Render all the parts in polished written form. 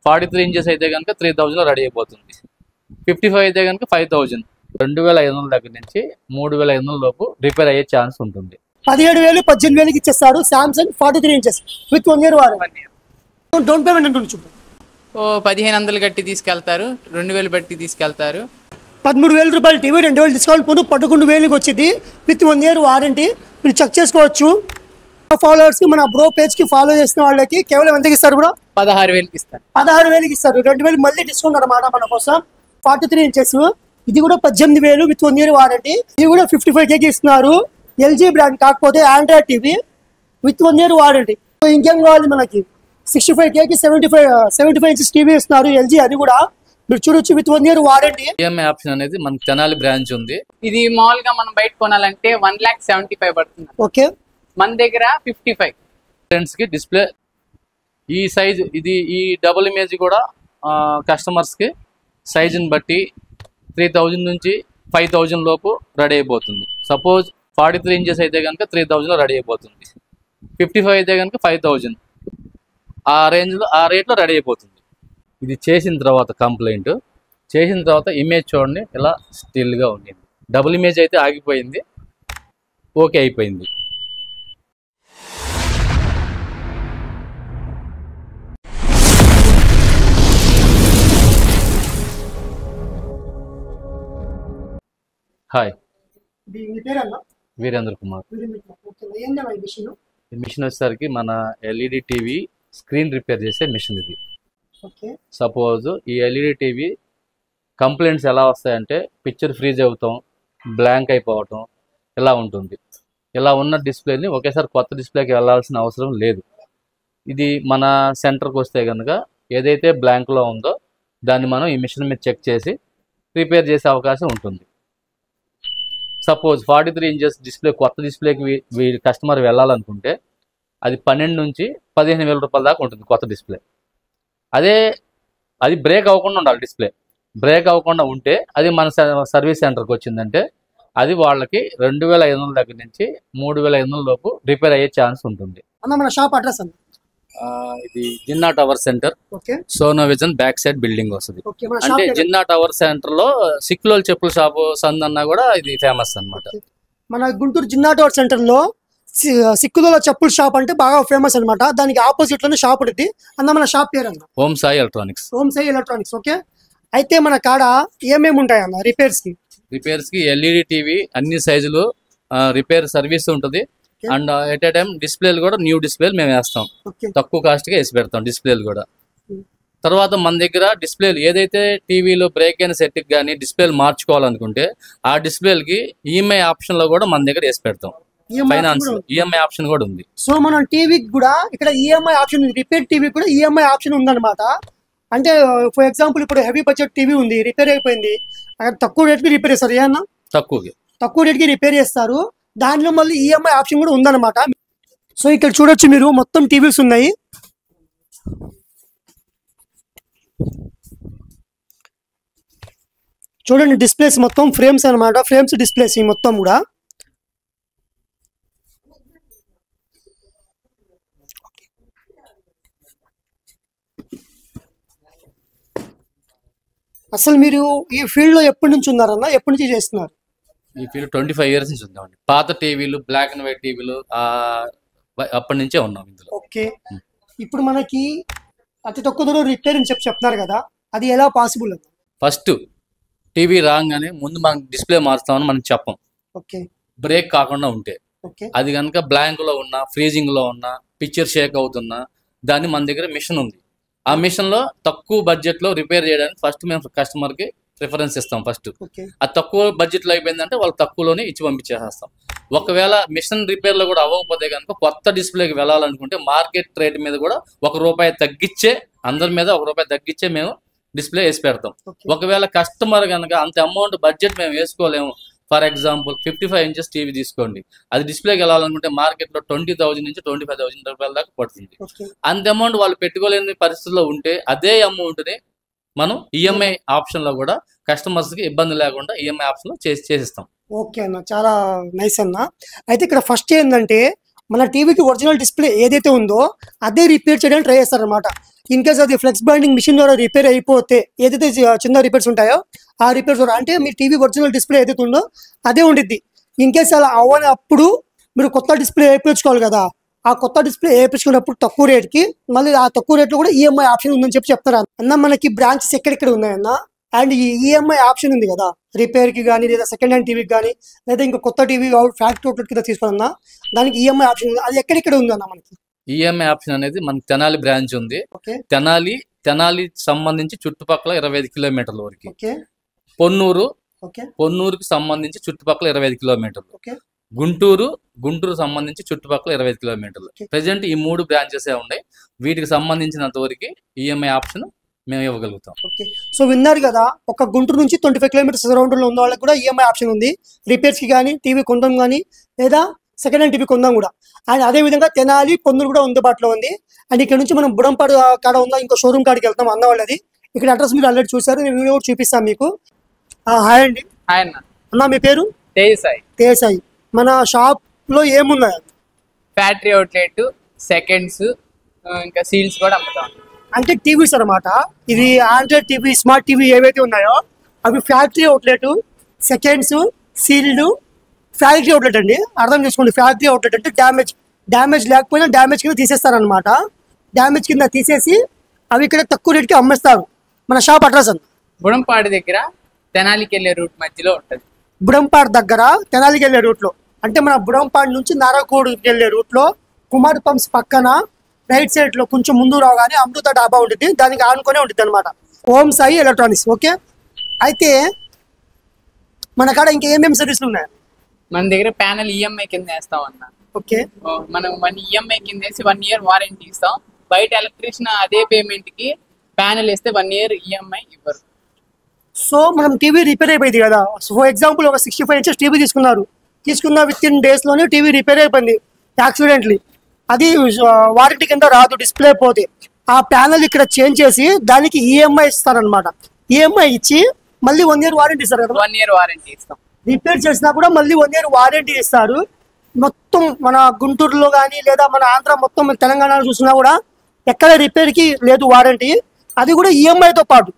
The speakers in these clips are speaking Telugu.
43 ఇంచెస్ అయితే కనుక 3000 రెడీ అయిపోతుంది. 55 అయితే కనుక 5000. 2500 దగ్గర నుంచి 3500 లోపు రిపేర్ అయ్యే ఛాన్స్ ఉంటుంది. 17,000 18,000 ఇచ్చేస్తారు Samsung 43 inches with 1 year warranty. Down payment ఎంత ఉంటుంది? 1500 కట్టి తీసుకెళ్తారు, 2000 బట్టి తీసుకెళ్తారు. 13,000 రూపాయలు టీవీ 2,000 డిస్కౌంట్ పోను 11,000కి వచ్చింది విత్ 1 ఇయర్ వారంటీ. మీరు చెక్ చేసుకోవచ్చు. ఫాలోవర్స్ కి మన బ్రో పేజ్ కి ఫాలో చేసిన వాళ్ళకి కేవలం ఎంతకి ఇస్తారు బ్రో? 16,000కి ఇస్తారు. 16,000కి ఇస్తారు. 2,000 మళ్ళీ డిస్కౌంట్ అనమాట మన కోసం. 43 ఇంచెస్ ఇది కూడా 18,000 విత్ 1 ఇయర్ వారంటీ. ఇది కూడా 55Kకి ఇస్తున్నారు. ఎల్జీ బ్రాండ్ కాకపోతే Android TV with 1 year warranty. ఇంకేం కావాలి మనకి? 65Kకి 75 ఇంచెస్ టీవీ ఇస్తున్నారు ఎల్జీ. అది కూడా మీరు చూడొచ్చు with 1 year warranty. EMI option అనేది మనకి తెనాలి బ్రాంచ్ ఉంది. ఇది మామూలుగా మనం బయట కొనాలంటే 1,75,000 పడుతుంది. ఓకే, మన దగ్గర 55. ఫ్రెండ్స్ కి డిస్ప్లే ఈ సైజ్ ఇది ఈ డబుల్ ఇమేజ్ కూడా కస్టమర్స్ కి సైజుని బట్టి 3000 నుంచి 5000 లోపు రెడీ అయిపోతుంది. సపోజ్ 43 ఇంచెస్ అయితే కనుక 3000 రెడీ అయిపోతుంది. 55 అయితే కనుక 5000 ఆ రేంజ్లో ఆ రేట్లో రెడీ అయిపోతుంది. ఇది చేసిన తర్వాత కంప్లైంట్ చేసిన తర్వాత ఇమేజ్ చూడండి ఇలా స్టిల్గా ఉండింది. డబుల్ ఇమేజ్ అయితే ఆగిపోయింది, ఓకే అయిపోయింది. హాయ్, వీరేంద్ర కుమార్. ఈ మిషన్ వచ్చేసరికి మన ఎల్ఈడి టీవీ స్క్రీన్ రిపేర్ చేసే మిషన్ ఇది. సపోజ్ ఈ ఎల్ఈడి టీవీ కంప్లైంట్స్ ఎలా వస్తాయంటే పిక్చర్ ఫ్రీజ్ అవుతాం, బ్లాంక్ అయిపోవటం ఇలా ఉంటుంది. ఇలా ఉన్న డిస్ప్లేని ఒకేసారి కొత్త డిస్ప్లేకి వెళ్ళాల్సిన అవసరం లేదు. ఇది మన సెంటర్కి వస్తే కనుక ఏదైతే బ్లాంక్లో ఉందో దాన్ని మనం ఈ మిషన్ మీద చెక్ చేసి రిపేర్ చేసే అవకాశం ఉంటుంది. సపోజ్ 43 ఇంచెస్ డిస్ప్లే కొత్త డిస్ప్లేకి కస్టమర్ వెళ్ళాలనుకుంటే అది 12 నుంచి 15,000 రూపాయల దాకా ఉంటుంది కొత్త డిస్ప్లే. అది బ్రేక్ అవ్వకుండా ఉండాలి. డిస్ప్లే బ్రేక్ అవ్వకుండా ఉంటే అది మన సర్వీస్ సెంటర్కి వచ్చిందంటే అది వాళ్ళకి 2,500 దగ్గర నుంచి 3,500 లోపు రిపేర్ అయ్యే ఛాన్స్ ఉంటుంది. మన షాప్ అడ్రస్ అండి ఇది Jinnah tower centre, Sonovision back side building వస్తుంది. అంటే జిన్నా టవర్ సెంటర్ లో సిక్లోల్ చెప్పుల షాపు సందన్నా కూడా ఇది ఫేమస్ అన్నమాట. మన గుంటూరు జిన్నా టవర్ సెంటర్ లో సిక్కుల చెప్పుల షాప్ అంటే బాగా ఫేమస్ అనమాట. దానికి ఆపోజిట్ లోనే షాప్ ఉంటుంది అన్న. మన షాప్ పేరు అన్న Om Sai electronics. Om Sai electronics. Okay, అయితే మన కాడ ఏమేమి ఉంటాయి అన్న రిపేర్స్ కి? ఎల్ఈడి టీవీ అన్ని సైజులు రిపేర్ సర్వీస్ ఉంటుంది. అండ్ ఎట్ ఏ టైం డిస్ప్లేలు కూడా న్యూ డిస్ప్లేలు మేము వేస్తాం, తక్కువ కాస్ట్ గా వేసి పెడతాం డిస్ప్లేలు కూడా. తర్వాత మన దగ్గర డిస్ప్లేలు ఏదైతే టీవీలో బ్రేక్ అయిన సెట్కి కానీ డిస్ప్లేలు మార్చుకోవాలనుకుంటే ఆ డిస్ప్లేలకి ఈఎంఐ ఆప్షన్ లో కూడా మన దగ్గర వేసి పెడతాం. ఫైనాన్స్ ఈఎంఐ ఆప్షన్ కూడా ఉంది. సో మనం టీవీకి కూడా ఇక్కడ ఈఎంఐ ఆప్షన్ ఉంది. రిపేర్ టీవీ కూడా ఈఎంఐ ఆప్షన్ ఉందన్నమాట. అంటే ఫర్ ఎగ్జాంపుల్ ఇప్పుడు హెవీ బడ్జెట్ టీవీ ఉంది, రిపేర్ అయిపోయింది, తక్కువ రేట్కి రిపేర్ చేస్తారు. ఏమన్నా తక్కువ రేట్కి రిపేర్ చేస్తారు. దానిలో మళ్ళీ ఈఎంఐ ఆప్షన్ కూడా ఉందన్నమాట. సో ఇక్కడ చూడొచ్చు మీరు మొత్తం టీవీస్ ఉన్నాయి. చూడండి డిస్ప్లేస్ మొత్తం ఫ్రేమ్స్ అనమాట. ఫ్రేమ్స్ డిస్ప్లేస్ మొత్తం కూడా. అసలు మీరు ఈ ఫీల్డ్ లో ఎప్పటి నుంచి ఉన్నారన్న? ఎప్పటి నుంచి చేస్తున్నారు ఈ ఫీల్డ్? 25 ఇయర్స్ నుంచి ఉందామండి. పాత టీవీలు, బ్లాక్ అండ్ వైట్ టీవీలు అప్పటి నుంచే ఉన్నాం ఇందులో. ఓకే, ఇప్పుడు మనకి అతి తక్కువ ధర రిపేర్ అని చెప్తున్నారు కదా, అది ఎలా పాసిబుల్? ఫస్ట్ టీవీ రాగానే ముందు మనం డిస్ప్లే మారుస్తామని మనం చెప్పం. ఓకే, బ్రేక్ కాకుండా ఉంటే అది కనుక బ్లాంక్ లో ఉన్నా, ఫ్రీజింగ్ లో ఉన్నా, పిక్చర్ షేక్ అవుతున్నా దాన్ని మన దగ్గర మిషన్ ఉంది. ఆ మిషన్ లో తక్కువ బడ్జెట్ లో రిపేర్ చేయడానికి ఫస్ట్ మేము కస్టమర్ కి ప్రిఫరెన్స్ ఇస్తాం. ఫస్ట్ అది తక్కువ బడ్జెట్ లో అయిపోయిందంటే వాళ్ళు తక్కువలోనే ఇచ్చి పంపించేస్తాం. ఒకవేళ మిషన్ రిపేర్ లో కూడా అవ్వకపోతే కనుక కొత్త డిస్ప్లేకి వెళ్ళాలనుకుంటే మార్కెట్ రేట్ మీద కూడా ₹1 తగ్గించే, అందరి మీద ₹1 తగ్గించే మేము డిస్ప్లే వేసి పెడతాం. ఒకవేళ కస్టమర్ కనుక అంత అమౌంట్ బడ్జెట్ మేము వేసుకోలేము, ఫర్ ఎగ్జాంపుల్ 55 ఇంచెస్ టీవీ తీసుకోండి, అది డిస్ప్లేకి వెళ్ళాలనుకుంటే మార్కెట్ లో 20,000 నుంచి 25,000 రూపాయల దాకా పడుతుంది. అంత అమౌంట్ వాళ్ళు పెట్టుకోలేని పరిస్థితుల్లో ఉంటే అదే అమౌంట్ ని మనం ఈఎంఐ ఆప్షన్ లో కూడా కస్టమర్స్ కి ఇబ్బంది లేకుండా ఈఎంఐ ఆప్షన్ లో చేసిస్తాం. ఓకే అన్న, చాలా నైస్ అన్న. అయితే ఇక్కడ ఫస్ట్ ఏంటంటే మన టీవీకి ఒరిజినల్ డిస్ప్లే ఏదైతే ఉందో అదే రిపేర్ చేయడానికి ట్రై చేస్తారనమాట. ఇన్ కేస్ అది ఫ్లెక్స్ బైండింగ్ మిషన్ ద్వారా రిపేర్ అయిపోతే ఏదైతే చిన్న రిపేర్స్ ఉంటాయో ఆ రిపేర్స్ ద్వారా అంటే మీ టీవీ ఒరిజినల్ డిస్ప్లే ఏదైతే ఉందో అదే ఉండిద్ది. ఇన్ కేస్ అలా అవ్వనప్పుడు మీరు కొత్త డిస్ప్లే వేయించుకోవాలి కదా, ఆ కొత్త డిస్ప్లే వేయించుకున్నప్పుడు తక్కువ రేట్కి మళ్ళీ ఆ తక్కువ రేట్లో కూడా ఈఎంఐ ఆప్షన్ ఉందని చెప్తారు అన్న. మనకి బ్రాంచెస్ ఎక్కడెక్కడ ఉన్నాయన్న, అండ్ ఈ ఈఎంఐ ఆప్షన్ ఉంది కదా రిపేర్కి కానీ లేదా సెకండ్ హ్యాండ్ టీవీకి కానీ లేదా ఇంకా కొత్త టీవీ ఫ్యాక్టరీ అవుట్లెట్ కింద తీసుకోవాలన్నా దానికి ఈఎంఐ ఆప్షన్ ఉంది, అది ఎక్కడెక్కడ ఉందన్న మనకి? ఈఎంఐ ఆప్షన్ అనేది మనకి తెనాలి బ్రాంచ్ ఉంది. తెనాలి సంబంధించి చుట్టుపక్కల 25 కిలోమీటర్ల వరకు. పొన్నూరుకి సంబంధించి చుట్టుపక్కల 25 కిలోమీటర్లు. గుంటూరు సంబంధించి చుట్టుపక్కల 25 కిలోమీటర్లు. ప్రెసెంట్ ఈ 3 బ్రాంచెస్ ఉన్నాయి. వీటికి సంబంధించినంత వరకు ఈఎంఐ ఆప్షన్ మేము ఇవ్వగలుగుతాం. సో విన్నారు కదా, ఒక గుంటూరు నుంచి 25 కిలోమీటర్స్ అరౌండ్ లో ఉన్న వాళ్ళకి కూడా ఈఎంఐ ఆప్షన్ ఉంది. రిపేర్స్ కి కానీ టీవీ కొందాం కానీ లేదా సెకండ్ హ్యాండ్ టీవీ కొందాం కూడా. అండ్ అదే విధంగా తెనాలి పొన్నూరు కూడా అందుబాటులో ఉంది. అండ్ ఇక్కడ నుంచి మనం బుడంపాడు కాడ ఉన్న ఇంకో షోరూమ్ కాడికి వెళ్తాం అన్న వాళ్ళది. ఇక్కడ అడ్రస్ మీరు ఆల్రెడీ చూసారు, నేను వీడియో కూడా చూపిస్తాను మీకు. హాయ్ అండి. అన్న మీ పేరు? తేజసాయి. మన షాప్ లో ఏమున్నాయి? ఫ్యాక్టరీ అవుట్లెట్, సెకండ్స్, ఇంకా సీల్స్ కూడా అమ్ముతాం. అంటే టీవీస్ అనమాట. ఇది ఆండ్రాయిడ్ టీవీ, స్మార్ట్ టీవీ ఏవైతే ఉన్నాయో అవి factory outlet, seconds, sealed. Factory outlet అండి, అర్థం చేసుకోండి. ఫ్యాక్టరీ అవుట్లెట్ అంటే డ్యామేజ్ లేకపోయినా డ్యామేజ్ కింద తీసేస్తారనమాట. డ్యామేజ్ కింద తీసేసి అవి ఇక్కడ తక్కువ రేట్కి అమ్మేస్తారు. మన షాప్ అడ్రస్ అండి బుడంపాడు దగ్గర తెనాలికి వెళ్ళే రూట్ మధ్యలో ఉంటుంది. బుడంపాడు దగ్గర తెనాలికి వెళ్ళే రూట్లో, అంటే మన బుడంపాడు నుంచి నారాకోడుకి వెళ్ళే రూట్లో కుమార్ పంప్స్ పక్కన రైట్ సైడ్ లో కొంచెం ముందు రాగానే అమృత డాబా ఉంటుంది, దానికి ఆనుకునే ఉంటుంది అనమాట. ఓం సాయి ఎలక్ట్రానిక్స్. ఓకే, అయితే మన కాడ ఇంకా ఏమేమి సర్వీసులు ఉన్నాయి? మన దగ్గర ప్యానల్ ఈఎంఐ కింద వేస్తాం అన్న. ఓకే, మనం 1 ఈఎంఐ కింద వేసి 1 ఇయర్ వారంటీ ఇస్తాం. బయట ఎలక్ట్రీషియన్ అదే పేమెంట్ కి ప్యానల్ వేస్తే 1 ఇయర్ ఈఎంఐ ఇవ్వరు. సో మనం టీవీ రిపేర్ అయిపోయింది కదా, ఫర్ ఎగ్జాంపుల్ ఒక 65 ఇంచెస్ టీవీ తీసుకున్న విత్ ఇన్ డేస్ లోనే టీవీ రిపేర్ అయిపోయింది యాక్సిడెంట్లీ. అది వారంటీ కింద రాదు డిస్ప్లే పోతే. ఆ ప్యానల్ ఇక్కడ చేంజ్ చేసి దానికి ఈఎంఐ ఇస్తారనమాట. ఈఎంఐ ఇచ్చి మళ్ళీ 1 ఇయర్ వారంటీ ఇస్తారు కదా. 1 ఇయర్ వారంటీ ఇస్తాం. రిపేర్ చేసినా కూడా మళ్ళీ 1 ఇయర్ వారంటీ ఇస్తారు. మొత్తం మన గుంటూరులో కానీ లేదా మన ఆంధ్ర మొత్తం తెలంగాణలో చూసినా కూడా ఎక్కడ రిపేర్కి లేదు వారంటీ, అది కూడా ఈఎంఐతో పాటు.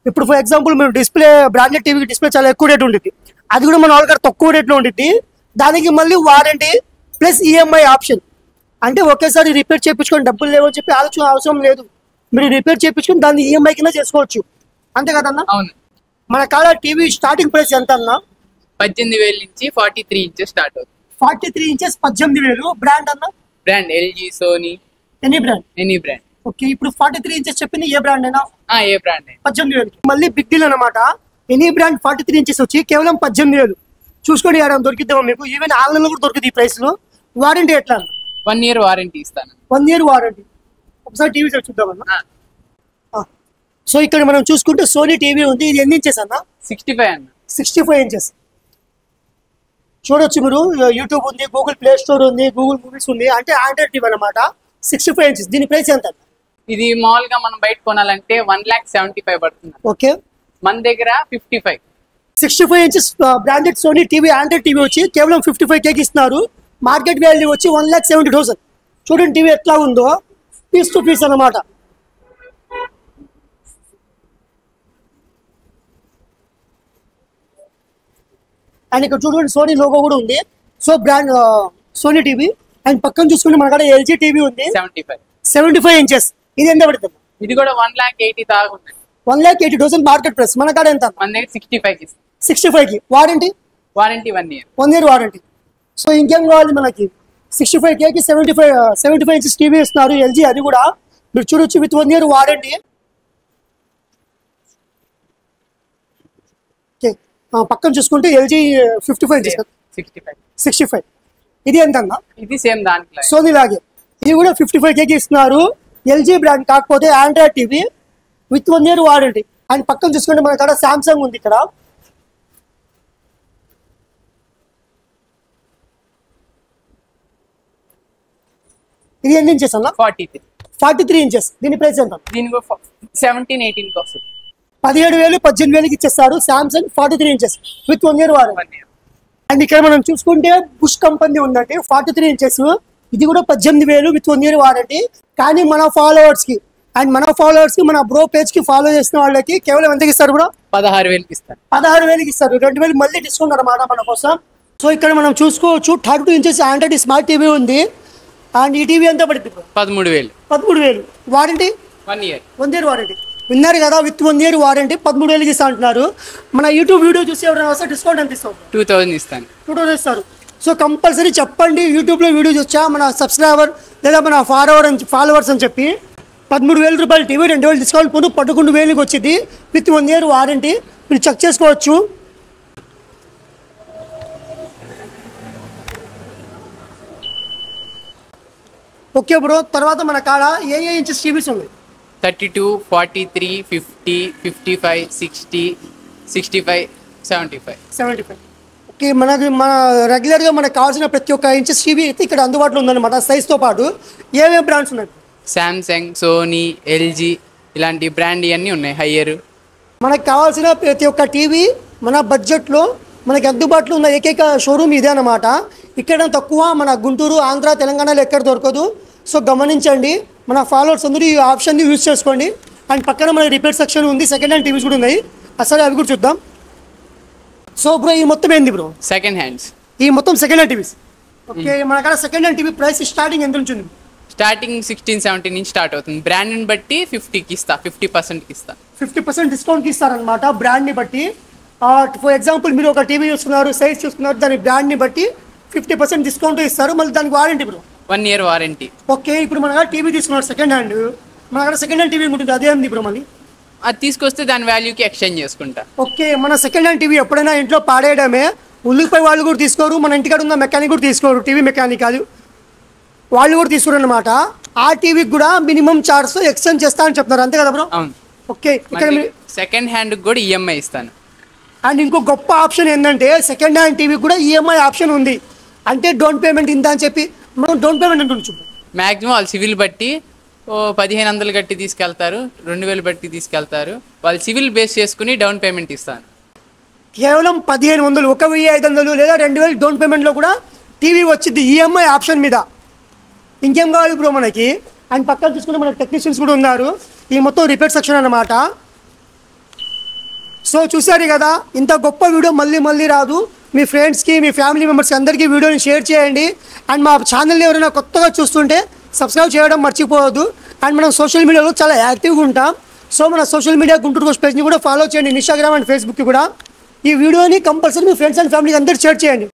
ఇప్పుడు ఫర్ ఎగ్జాంపుల్ మీరు డిస్ప్లే బ్రాండెడ్ టీవీకి డిస్ప్లే చాలా ఎక్కువ రేట్ ఉంటుంది, అది కూడా మన వాళ్ళకి తక్కువ రేట్లో ఉంటుంది. దానికి మళ్ళీ వారంటీ ప్లస్ ఈఎంఐ ఆప్షన్. అంటే ఒకేసారి రిపేర్ చేయించుకొని డబ్బులు లేవని చెప్పి ఆలోచన అవసరం లేదు. మీరు రిపేర్ చేయించుకొని దాన్ని ఈఎంఐ కింద చేసుకోవచ్చు, అంతే కదన్నా? అవును. మన కాడ టీవీ స్టార్టింగ్ ప్రైస్ ఎంత అన్నా? 18,000 నుంచి 43 ఇంచెస్ స్టార్ట్ అవుతుంది. 43 ఇంచెస్ 18,000. బ్రాండ్ అన్న? Brand LG, Sony, any brand. Okay, ఇప్పుడు 43 ఇంచెస్ చెప్పింది ఏ బ్రాండ్ అయినా? ఏ బ్రాండ్ 18,000. మళ్ళీ బిగ్ డీల్ అనమాట. ఎనీ బ్రాండ్ 43 ఇంచెస్ వచ్చి కేవలం 18,000. చూసుకొని ఆడడం దొరికిద్దామా మీకు? ఈవెన్ ఆన్లైన్ లో కూడా దొరికింది ఈ ప్రైస్ లో. వారంటీ ఎట్లా? 1 ఇయర్ వారంటీ ఇస్తాను. 1 ఇయర్ వారంటీ. ఒకసారి టీవీ చూద్దామన్నా. సో ఇక్కడ మనం చూసుకుంటే సోనీ టీవీ ఉంది. ఇది ఎన్ని ఇంచెస్ అన్న? 65 అన్న. 65 ఇంచెస్ చూడొచ్చు మీరు. యూట్యూబ్ ఉంది, గూగుల్ ప్లే స్టోర్ ఉంది, గూగుల్ మూవీస్ ఉంది. అంటే ఆండ్రాయిడ్ టీవీ అనమాట. 65 ఇంచెస్. దీని ప్రైస్ ఎంత? ఇది మామూలుగా మనం బయట కొనాలంటే 1,75,000 పడుతుంది. ఓకే, మన దగ్గర 55. 65 inches branded Sony TV Android TV వచ్చి కేవలం 55K ఇస్తున్నారు. మార్కెట్ వాల్యూ వచ్చి 1,70,000. చూడండి టీవీ ఎట్లా ఉందో, పీస్ టు పీస్ అనమాట. అండ్ ఇక్కడ చూడండి సోనీ లోగో కూడా ఉంది. So brand Sony TV. And పక్కన చూసుకుంటే మన కాడ ఎల్జీ టీవీ ఉంది 75 ఇంచెస్. ఇది ఎంత పడుతుంది? ఇది కూడా 1,80,000 దాకా ఉంది. 1,80,000 మార్కెట్ ప్రైస్. మన కాడ ఎంత? మన దగ్గర 65 65కి warranty 1 year. 1 year warranty. So ఇంకేం కావాలి మనకి? 65Kకి 75 ఇంచెస్ టీవీ ఇస్తున్నారు ఎల్జీ. అది కూడా మీరు చూడొచ్చు విత్ 1 ఇయర్ వారంటీ. పక్కన చూసుకుంటే ఎల్జీ 55 ఇంచెస్ 65. ఇది ఎంత అన్నా? ఇది సేమ్ దాంట్లో సోనీ లాగే. ఇది కూడా 55Kకి ఇస్తున్నారు. ఎల్జీ బ్రాండ్ కాకపోతే Android TV with 1 year warranty. And పక్కన చూసుకుంటే మన కాడ సామ్సంగ్ ఉంది. ఇక్కడ ఇది ఎన్ని ఇంచెస్ అన్న? 43 ఇంచెస్. దీని ప్రైస్ ఎంత? దీని 17-18 వస్తుంది. 17,000 18,000కి ఇచ్చేస్తారు. Samsung 43 inches with 1 year warranty. And ఇక్కడ మనం చూసుకుంటే బుష్ కంపెనీ ఉందండి 43 ఇంచెస్. ఇది కూడా 18,000 విత్ 1 ఇయర్ వారంటీ. కానీ మన ఫాలోవర్స్ కి అండ్ మన ఫాలోవర్స్ మన బ్రో పేజ్ కి ఫాలో చేసిన వాళ్ళకి కేవలం ఎంతకి ఇస్తారు బ్రో? 16,000కి ఇస్తాను. 16,000కి ఇస్తారు. 2,000 మళ్ళీ డిస్కౌంట్ అన్నమాట మన కోసం. సో ఇక్కడ మనం చూసుకోవచ్చు 32 ఇంచెస్ ఆండ్రాయిడ్ స్మార్ట్ టీవీ ఉంది. అండ్ ఈ టీవీ ఎంత పడుతుంది? 13,000. 13,000 వారంటీ 1 year. 1 year వారంటీ విన్నారు కదా, విత్ 1 year వారంటీ 13,000కి ఇస్తా అంటున్నారు. మన యూట్యూబ్ వీడియో చూసి ఎవరైనా వస్తే డిస్కౌంట్ ఎంత ఇస్తాం? 2,000 ఇస్తాను. 2,000 ఇస్తారు. సో కంపల్సరీ చెప్పండి, యూట్యూబ్లో వీడియో చూసా మన సబ్స్క్రైబర్ లేదా మన ఫాలోవర్స్ అని చెప్పి 13,000 రూపాయలు టీవీ 2,000 డిస్కౌంట్ పోను 11,000కి వచ్చింది విత్ 1 year వారంటీ. మీరు చెక్ చేసుకోవచ్చు. ఓకే బ్రో, తర్వాత మన కాడ ఏ ఇంచెస్ టీవీస్ ఉన్నాయి? 32, 43, 50, 55, 60, 65, 75. 75. ఓకే, మన రెగ్యులర్గా మనకు కావాల్సిన ప్రతి ఒక్క ఇంచెస్ టీవీ అయితే ఇక్కడ అందుబాటులో ఉందన్నమాట. సైజ్తో పాటు ఏమేమి బ్రాండ్స్ ఉన్నాయి? శాంసంగ్, సోనీ, ఎల్జీ ఇలాంటి బ్రాండ్ ఇవన్నీ ఉన్నాయి. హయ్యర్ మనకు కావాల్సిన ప్రతి ఒక్క టీవీ మన బడ్జెట్లో మనకి అందుబాటులో ఉన్న ఏకైక షోరూమ్ ఇదే అన్నమాట. ఇక్కడ తక్కువ మన గుంటూరు, ఆంధ్ర, తెలంగాణలో ఎక్కడ దొరకదు. సో గమనించండి, మన ఫాలోవర్స్ అందరూ ఈ ఆప్షన్ని యూజ్ చేసుకోండి. అండ్ పక్కన మన రిపేర్ సెక్షన్ ఉంది, సెకండ్ హ్యాండ్ టీవీస్ కూడా ఉన్నాయి. అసలు అవి కూడా చూద్దాం. సో బ్రో ఈ మొత్తం ఏంది బ్రో? Second hands. ఈ మొత్తం సెకండ్ హ్యాండ్ టీవీస్. ఓకే, మన కాడ second hand TV price starting ఎంత ఉంటుంది? స్టార్టింగ్ 16-17 నుంచి స్టార్ట్ అవుతుంది. బ్రాండ్ని బట్టి 50కి ఇస్తా, 50%కి ఇస్తా. 50% డిస్కౌంట్కి ఇస్తారనమాట బ్రాండ్ని బట్టి. ఫర్ ఎగ్జాంపుల్ మీరు ఒక టీవీ చూసుకున్నారు, సైజ్ చూసుకున్నారు, దాని బ్రాండ్ని బట్టి 50% డిస్కౌంట్ ఇస్తారు. మళ్ళీ దానికి warranty bro 1 year warranty. Okay, ఇప్పుడు మన టీవీ తీసుకున్నారు సెకండ్ హ్యాండ్, మన సెకండ్ హ్యాండ్ టీవీ ఉంటుంది, అదేంది బ్రో మళ్ళీ? అది తీసుకొస్తే దాని వాల్యూకి ఎక్స్చేంజ్ చేసుకుంటా. ఓకే, మన సెకండ్ హ్యాండ్ టీవీ ఎప్పుడైనా ఇంట్లో పాడేయడమే. ఉల్లిపై వాళ్ళు కూడా తీసుకోరు, మన ఇంటికాడ ఉన్న మెకానిక్ కూడా తీసుకోరు, టీవీ మెకానిక్ కాదు, వాళ్ళు కూడా తీసుకోరు అనమాట. ఆ టీవీకి కూడా మినిమం చార్జ్ ఎక్స్చేంజ్ చేస్తా అని చెప్తున్నారు, అంతే కదా బ్రో? అవును. ఓకే, ఇక్కడ సెకండ్ హ్యాండ్ కూడా ఈఎంఐ ఇస్తాను. అండ్ ఇంకో గొప్ప ఆప్షన్ ఏంటంటే సెకండ్ హ్యాండ్ టీవీ కూడా ఈఎంఐ ఆప్షన్ ఉంది. అంటే డౌన్ పేమెంట్ ఇంత అని చెప్పి మనం డౌన్ పేమెంట్ అంటుంచు. మ్యాక్సిమం వాళ్ళు సివిల్ బట్టి 1,500 కట్టి తీసుకెళ్తారు, 2,000 బట్టి తీసుకెళ్తారు. వాళ్ళు సివిల్ బేస్ చేసుకుని డౌన్ పేమెంట్ ఇస్తాను. కేవలం 1,500, 1,500 లేదా 2,000 డౌన్ పేమెంట్లో కూడా టీవీ వచ్చింది ఈఎంఐ ఆప్షన్ మీద. ఇంకేం కావాలి బ్రో మనకి? అండ్ పక్కన చూసుకుంటే మన టెక్నీషియన్స్ కూడా ఉన్నారు. ఈ మొత్తం రిపేర్ సెక్షన్ అన్నమాట. సో చూసారు కదా, ఇంత గొప్ప వీడియో మళ్ళీ రాదు. మీ ఫ్రెండ్స్కి, మీ ఫ్యామిలీ మెంబర్స్కి అందరికీ వీడియోని షేర్ చేయండి. అండ్ మా ఛానల్ని ఎవరైనా కొత్తగా చూస్తుంటే సబ్స్క్రైబ్ చేయడం మర్చిపోవద్దు. అండ్ మనం సోషల్ మీడియాలో చాలా యాక్టివ్గా ఉంటాం. సో మన సోషల్ మీడియా గుంటూరు కోచ్ పేజ్ని కూడా ఫాలో చేయండి, ఇన్స్టాగ్రామ్ అండ్ ఫేస్బుక్కి కూడా. ఈ వీడియోని కంపల్సరీ మీ ఫ్రెండ్స్ అండ్ ఫ్యామిలీకి అందరికీ షేర్ చేయండి.